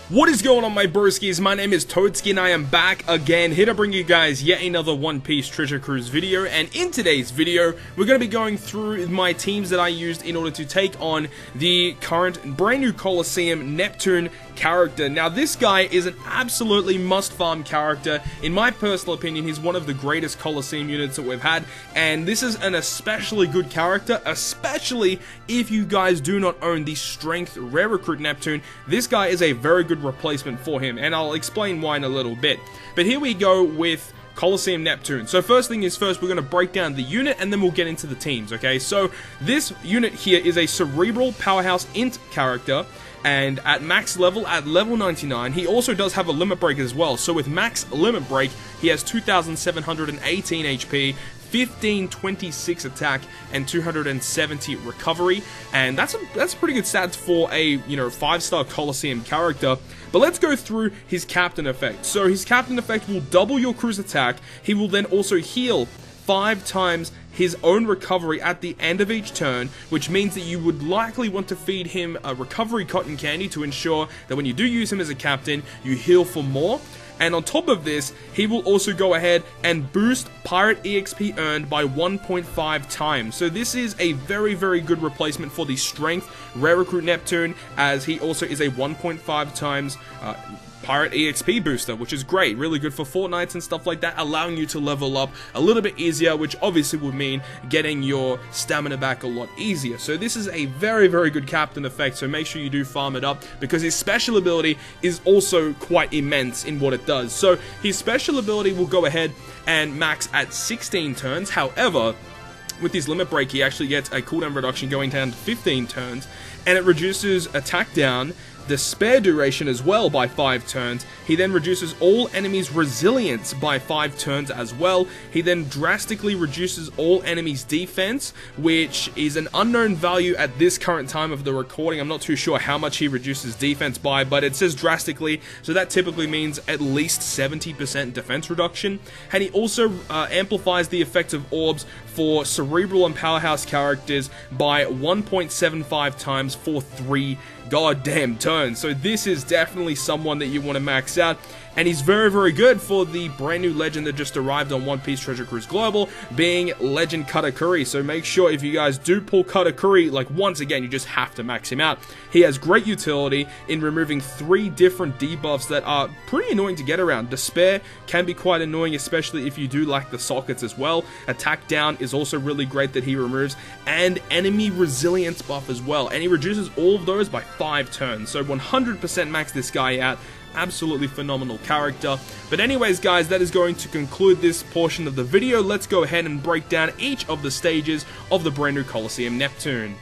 What is going on, my broskiis? My name is Toadskii and I am back again, here to bring you guys yet another One Piece Treasure Cruise video. And in today's video, we're going to be going through my teams that I used in order to take on the current brand new COLISEUM Neptune character. Now, this guy is an absolutely must-farm character. In my personal opinion, he's one of the greatest COLISEUM units that we've had, and this is an especially good character, especially if you guys do not own the Strength Rare Recruit Neptune. This guy is a very good replacement for him, and I'll explain why in a little bit. But here we go with COLISEUM Neptune. So first thing is first, we're going to break down the unit and then we'll get into the teams, okay? So this unit here is a Cerebral Powerhouse Int character, and at max level, at level 99, he also does have a limit break as well. So with max limit break, he has 2,718 HP, 1526 attack, and 270 recovery, and that's pretty good stats for a 5-star COLISEUM character. But let's go through his captain effect. So his captain effect will double your crew's attack. He will then also heal 5 times his own recovery at the end of each turn, which means that you would likely want to feed him a recovery cotton candy to ensure that when you do use him as a captain, you heal for more. And on top of this, he will also go ahead and boost Pirate EXP earned by 1.5 times. So this is a very, very good replacement for the Strength Rare Recruit Neptune, as he also is a 1.5 times Pirate EXP booster, which is great, really good for fortnights and stuff like that, allowing you to level up a little bit easier, which obviously would mean getting your stamina back a lot easier. So this is a very, very good captain effect, so make sure you do farm it up, because his special ability is also quite immense in what it does. So his special ability will go ahead and max at 16 turns, however, with his limit break, he actually gets a cooldown reduction going down to 15 turns, and it reduces attack down, despair duration as well by 5 turns. He then reduces all enemies' resilience by 5 turns as well. He then drastically reduces all enemies' defense, which is an unknown value at this current time of the recording. I'm not too sure how much he reduces defense by, but it says drastically, so that typically means at least 70% defense reduction. And he also amplifies the effects of orbs for Cerebral and Powerhouse characters by 1.75 times for 3 goddamn turns. So this is definitely someone that you want to max out, and he's very, very good for the brand new legend that just arrived on One Piece Treasure Cruise Global, being Legend Katakuri. So make sure if you guys do pull Katakuri, like, once again, you just have to max him out. He has great utility in removing 3 different debuffs that are pretty annoying to get around. Despair can be quite annoying, especially if you do like the sockets as well. Attack down is also really great that he removes, and enemy resilience buff as well, and he reduces all of those by 5 turns. So 100% max this guy out. Absolutely phenomenal character. But anyways, guys, that is going to conclude this portion of the video. Let's go ahead and break down each of the stages of the brand new COLISEUM Neptune.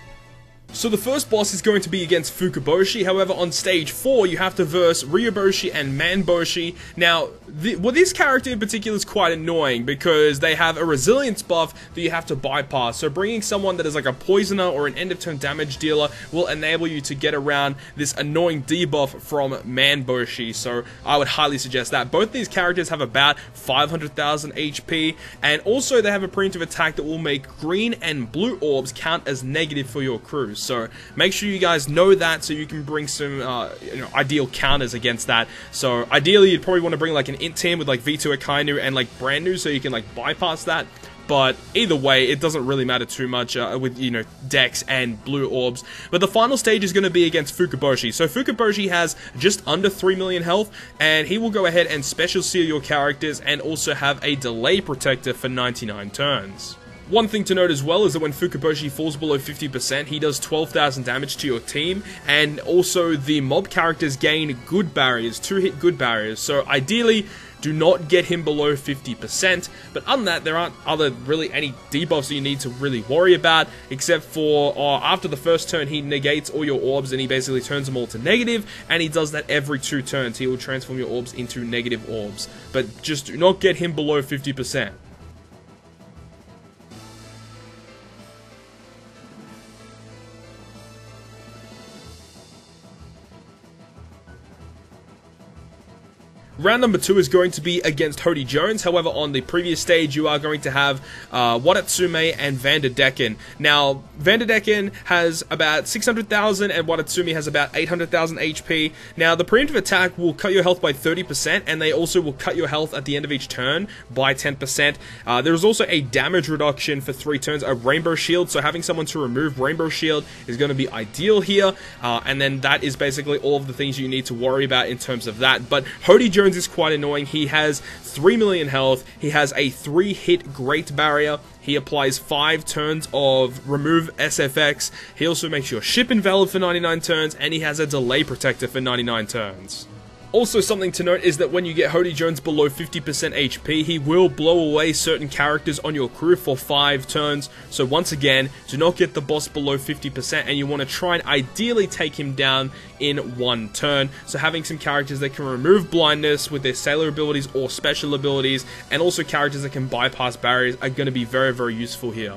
So the first boss is going to be against Fukaboshi. However, on stage 4, you have to verse Ryoboshi and Manboshi. Now, this character in particular is quite annoying because they have a resilience buff that you have to bypass. So bringing someone that is like a poisoner or an end-of-turn damage dealer will enable you to get around this annoying debuff from Manboshi. So I would highly suggest that. Both these characters have about 500,000 HP, and also they have a preemptive attack that will make green and blue orbs count as negative for your crew. So make sure you guys know that, so you can bring some ideal counters against that. So ideally, you'd probably want to bring like an int team with like V2 Akainu and like brand new, so you can like bypass that. But either way, it doesn't really matter too much with, Dex and blue orbs. But the final stage is going to be against Fukaboshi. So Fukaboshi has just under 3 million health, and he will go ahead and special seal your characters and also have a delay protector for 99 turns. One thing to note as well is that when Fukaboshi falls below 50%, he does 12,000 damage to your team, and also the mob characters gain good barriers, 2-hit good barriers. So ideally, do not get him below 50%, but other than that, there aren't really any debuffs that you need to really worry about, except for after the first turn, he negates all your orbs and he basically turns them all to negative, and he does that every 2 turns. He will transform your orbs into negative orbs, but just do not get him below 50%. Round number 2 is going to be against Hody Jones. However, on the previous stage, you are going to have Watatsumi and Vanderdecken. Now, Vanderdecken has about 600,000 and Watatsumi has about 800,000 HP. Now, the preemptive attack will cut your health by 30%, and they also will cut your health at the end of each turn by 10%. There is also a damage reduction for 3 turns, a Rainbow Shield, so having someone to remove Rainbow Shield is going to be ideal here, and then that is basically all of the things you need to worry about in terms of that. But Hody Jones is quite annoying. He has 3 million health, he has a 3-hit Great Barrier, he applies 5 turns of Remove SFX, he also makes your ship invalid for 99 turns, and he has a Delay Protector for 99 turns. Also, something to note is that when you get Hody Jones below 50% HP, he will blow away certain characters on your crew for 5 turns. So once again, do not get the boss below 50%, and you want to try and ideally take him down in 1 turn. So having some characters that can remove blindness with their sailor abilities or special abilities, and also characters that can bypass barriers, are going to be very, very useful here.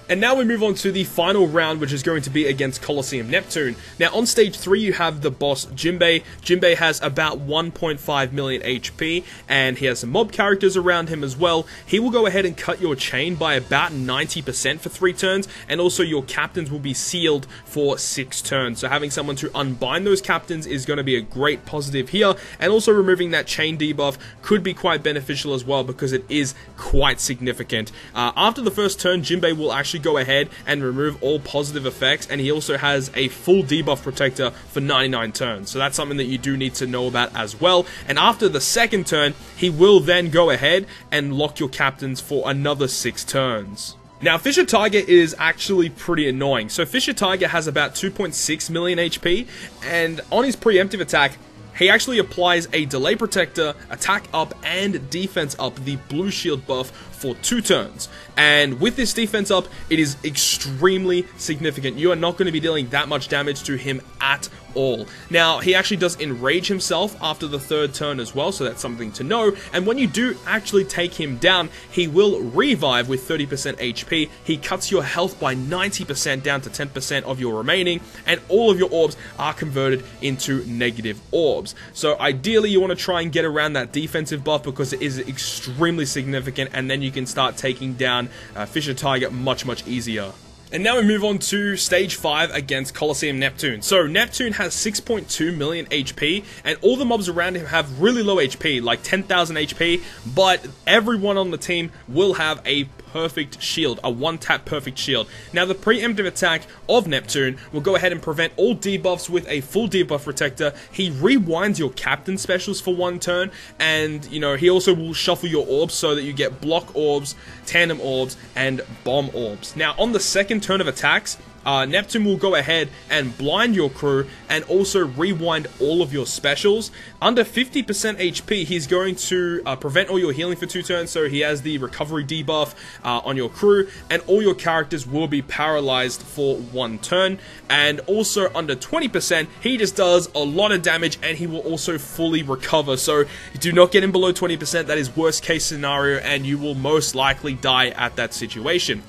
And now we move on to the final round, which is going to be against COLISEUM Neptune. Now, on stage 3, you have the boss Jinbei. Jinbei has about 1.5 million HP, and he has some mob characters around him as well. He will go ahead and cut your chain by about 90% for 3 turns, and also your captains will be sealed for 6 turns. So having someone to unbind those captains is going to be a great positive here, and also removing that chain debuff could be quite beneficial as well, because it is quite significant. After the first turn, Jinbei will actually go ahead and remove all positive effects, and he also has a full debuff protector for 99 turns, so that's something that you do need to know about as well. And after the second turn, he will then go ahead and lock your captains for another 6 turns. Now, Fisher Tiger is actually pretty annoying. So Fisher Tiger has about 2.6 million HP, and on his preemptive attack, he actually applies a Delay Protector, Attack Up, and Defense Up, the blue shield buff, for 2 turns. And with this defense up, it is extremely significant. You are not going to be dealing that much damage to him at all. Now, he actually does enrage himself after the 3rd turn as well, so that's something to know. And when you do actually take him down, he will revive with 30% HP. He cuts your health by 90% down to 10% of your remaining, and all of your orbs are converted into negative orbs. So ideally, you want to try and get around that defensive buff, because it is extremely significant, and then you can start taking down Fisher Tiger much easier. And now we move on to stage 5 against COLISEUM Neptune. So Neptune has 6.2 million HP, and all the mobs around him have really low HP, like 10,000 HP, but everyone on the team will have a perfect shield, a 1-tap perfect shield. Now, the preemptive attack of Neptune will go ahead and prevent all debuffs with a full debuff protector. He rewinds your captain specials for 1 turn, and, you know, he also will shuffle your orbs so that you get block orbs, tandem orbs, and bomb orbs. Now, on the second turn of attacks, Neptune will go ahead and blind your crew and also rewind all of your specials. Under 50% HP, he's going to prevent all your healing for 2 turns, so he has the recovery debuff on your crew, and all your characters will be paralyzed for 1 turn. And also under 20%, he just does a lot of damage, and he will also fully recover. So do not get him below 20%, that is worst case scenario, and you will most likely die at that situation.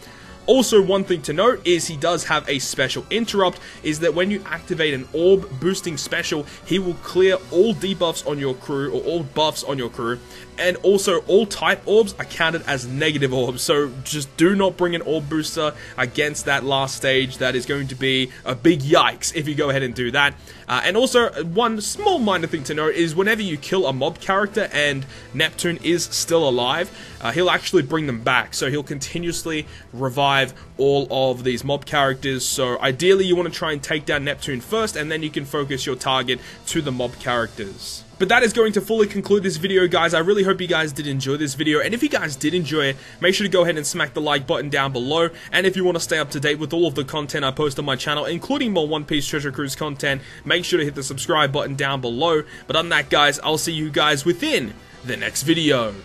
Also, one thing to note is he does have a special interrupt, is that when you activate an orb boosting special, he will clear all debuffs on your crew, or all buffs on your crew, and also all type orbs are counted as negative orbs, so just do not bring an orb booster against that last stage. That is going to be a big yikes if you go ahead and do that. And also, one small minor thing to note is whenever you kill a mob character and Neptune is still alive, he'll actually bring them back, so he'll continuously revive all of these mob characters. So ideally, you want to try and take down Neptune first, and then you can focus your target to the mob characters. But that is going to fully conclude this video, guys. I really hope you guys did enjoy this video, and if you guys did enjoy it, make sure to go ahead and smack the like button down below. And if you want to stay up to date with all of the content I post on my channel, including more One Piece Treasure Cruise content, make sure to hit the subscribe button down below. But other than that, guys, I'll see you guys within the next video.